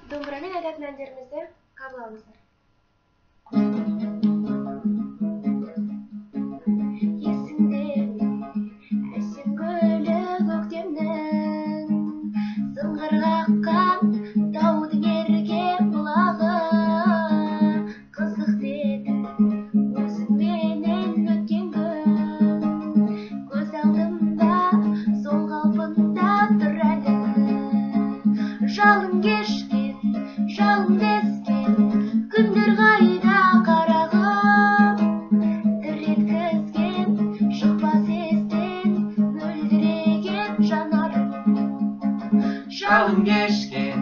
Домбырамен айтатын әндерімізді қабыл алыңыздар. Есіңде әсем гүлі көктемнің, сыңғыр қаққан таудың ерке бұлағы, қызық деді өзіңменен өткен күн, көз алдымда сол қалпында тұр әлі. Жалын кешкен, жалын дескен күндер қайда қарағым, дір еткізген шықпас естен мөлдіреген жанарым. Жалын кешкен,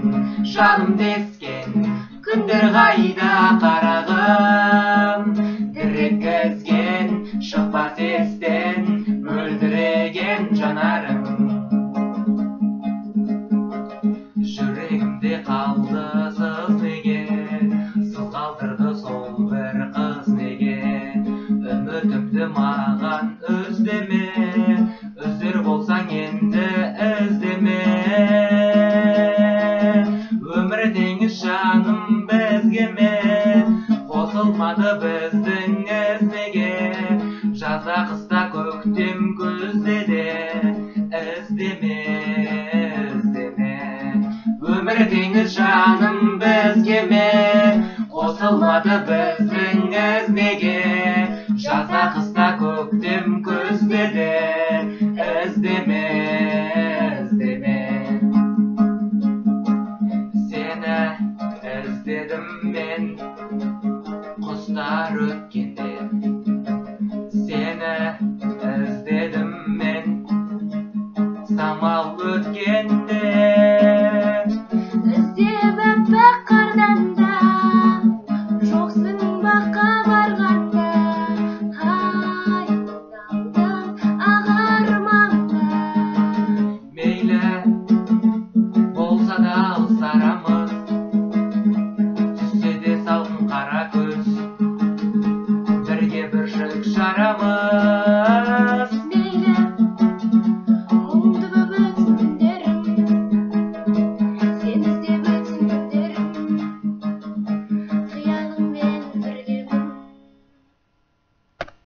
жалын дескен күндер қайда қарағым, дір еткізген шықпас естен мөлдіреген жанарым. Жүрегімде қалды сыз неге, сыз қалдырды сол бір қыз неге. Үмітімді маған үздеме, үздер болсаң енді іздеме. Өмір теңіз жаным бізге ме, қосылмады біздің із неге. Жазда қыста көктем күзде де іздеме. Өмір теңіз жаным бізге ме, қосылмады біздің із неге. Жазда қыста көктем күзде де іздеме. Сені іздедім мен, құстар өтті